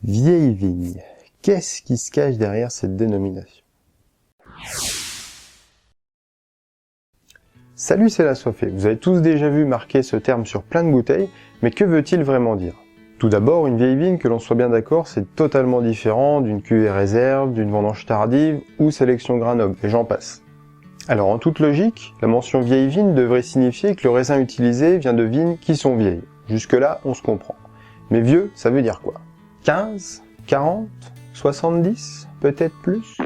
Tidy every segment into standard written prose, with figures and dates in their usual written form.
Vieille vigne. Qu'est-ce qui se cache derrière cette dénomination? Salut, c'est l'assoiffé. Vous avez tous déjà vu marquer ce terme sur plein de bouteilles, mais que veut-il vraiment dire? Tout d'abord, une vieille vigne, que l'on soit bien d'accord, c'est totalement différent d'une cuvée réserve, d'une vendange tardive ou sélection grain noble, et j'en passe. Alors en toute logique, la mention vieille vigne devrait signifier que le raisin utilisé vient de vignes qui sont vieilles. Jusque-là, on se comprend. Mais vieux, ça veut dire quoi? 15? 40? 70? Peut-être plus?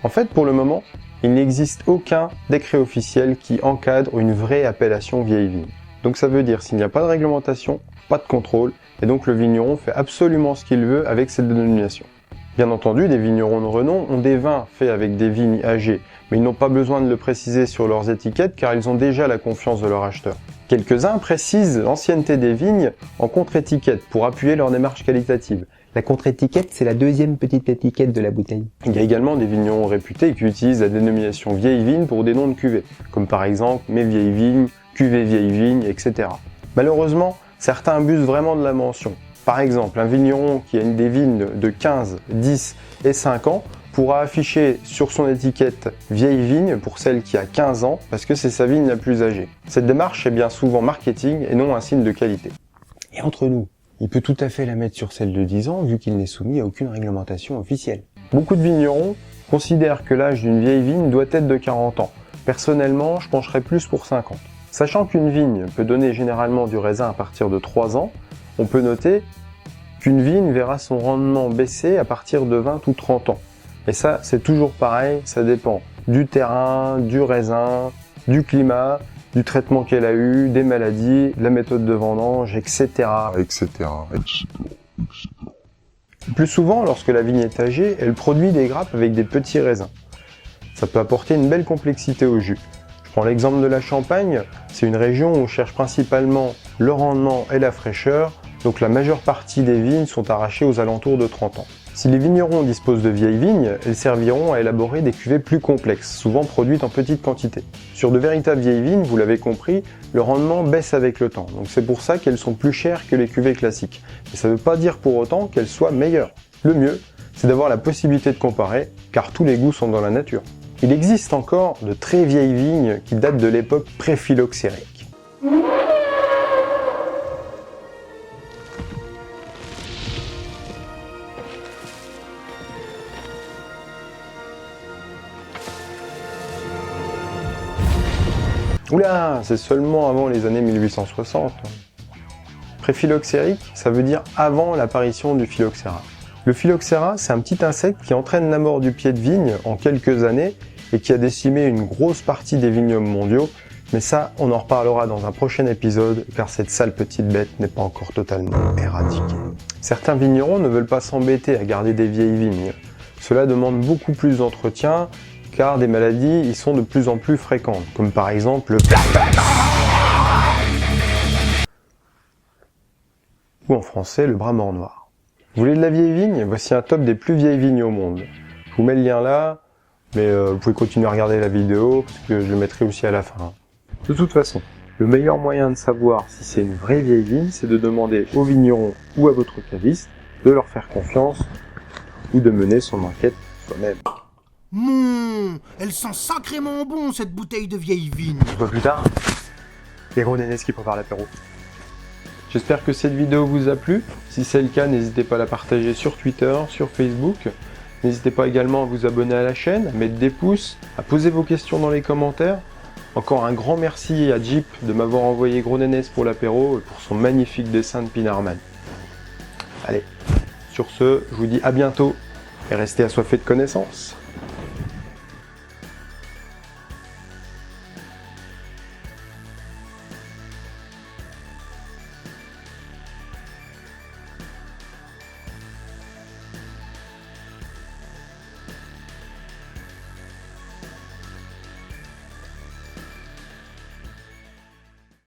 En fait, pour le moment, il n'existe aucun décret officiel qui encadre une vraie appellation vieille vigne. Donc ça veut dire s'il n'y a pas de réglementation, pas de contrôle, et donc le vigneron fait absolument ce qu'il veut avec cette dénomination. Bien entendu, des vignerons de renom ont des vins faits avec des vignes âgées, mais ils n'ont pas besoin de le préciser sur leurs étiquettes car ils ont déjà la confiance de leur acheteur. Quelques-uns précisent l'ancienneté des vignes en contre-étiquette pour appuyer leur démarche qualitative. La contre-étiquette, c'est la deuxième petite étiquette de la bouteille. Il y a également des vignerons réputés qui utilisent la dénomination vieille vigne pour des noms de cuvées, comme par exemple mes vieilles vignes, cuvée vieille vigne, etc. Malheureusement, certains abusent vraiment de la mention. Par exemple, un vigneron qui a des vignes de 15, 10 et 5 ans pourra afficher sur son étiquette vieille vigne pour celle qui a 15 ans parce que c'est sa vigne la plus âgée. Cette démarche est bien souvent marketing et non un signe de qualité. Et entre nous, il peut tout à fait la mettre sur celle de 10 ans vu qu'il n'est soumis à aucune réglementation officielle. Beaucoup de vignerons considèrent que l'âge d'une vieille vigne doit être de 40 ans. Personnellement, je pencherais plus pour 50. Sachant qu'une vigne peut donner généralement du raisin à partir de 3 ans, on peut noter qu'une vigne verra son rendement baisser à partir de 20 ou 30 ans. Et ça, c'est toujours pareil, ça dépend du terrain, du raisin, du climat, du traitement qu'elle a eu, des maladies, la méthode de vendange, etc. Plus souvent, lorsque la vigne est âgée, elle produit des grappes avec des petits raisins. Ça peut apporter une belle complexité au jus. Je prends l'exemple de la Champagne, c'est une région où on cherche principalement le rendement et la fraîcheur, donc la majeure partie des vignes sont arrachées aux alentours de 30 ans. Si les vignerons disposent de vieilles vignes, elles serviront à élaborer des cuvées plus complexes, souvent produites en petite quantité. Sur de véritables vieilles vignes, vous l'avez compris, le rendement baisse avec le temps, donc c'est pour ça qu'elles sont plus chères que les cuvées classiques. Mais ça ne veut pas dire pour autant qu'elles soient meilleures. Le mieux, c'est d'avoir la possibilité de comparer, car tous les goûts sont dans la nature. Il existe encore de très vieilles vignes qui datent de l'époque pré-phylloxérique. Oula, c'est seulement avant les années 1860. Pré-phylloxérique, ça veut dire avant l'apparition du phylloxéra. Le phylloxéra, c'est un petit insecte qui entraîne la mort du pied de vigne en quelques années et qui a décimé une grosse partie des vignobles mondiaux. Mais ça, on en reparlera dans un prochain épisode, car cette sale petite bête n'est pas encore totalement éradiquée. Certains vignerons ne veulent pas s'embêter à garder des vieilles vignes. Cela demande beaucoup plus d'entretien, car des maladies y sont de plus en plus fréquentes, comme par exemple le ou en français le bras mort noir. Vous voulez de la vieille vigne? Voici un top des plus vieilles vignes au monde. Je vous mets le lien là, mais vous pouvez continuer à regarder la vidéo, parce que je le mettrai aussi à la fin. De toute façon, le meilleur moyen de savoir si c'est une vraie vieille vigne, c'est de demander au vigneron ou à votre caviste de leur faire confiance ou de mener son enquête soi-même. Elle sent sacrément bon cette bouteille de vieille vigne. Un peu plus tard, les gros nénés qui préparent l'apéro. J'espère que cette vidéo vous a plu. Si c'est le cas, n'hésitez pas à la partager sur Twitter, sur Facebook. N'hésitez pas également à vous abonner à la chaîne, à mettre des pouces, à poser vos questions dans les commentaires. Encore un grand merci à Jeep de m'avoir envoyé Gros Nénès pour l'apéro et pour son magnifique dessin de Pinarman. Allez, sur ce, je vous dis à bientôt et restez assoiffés de connaissances.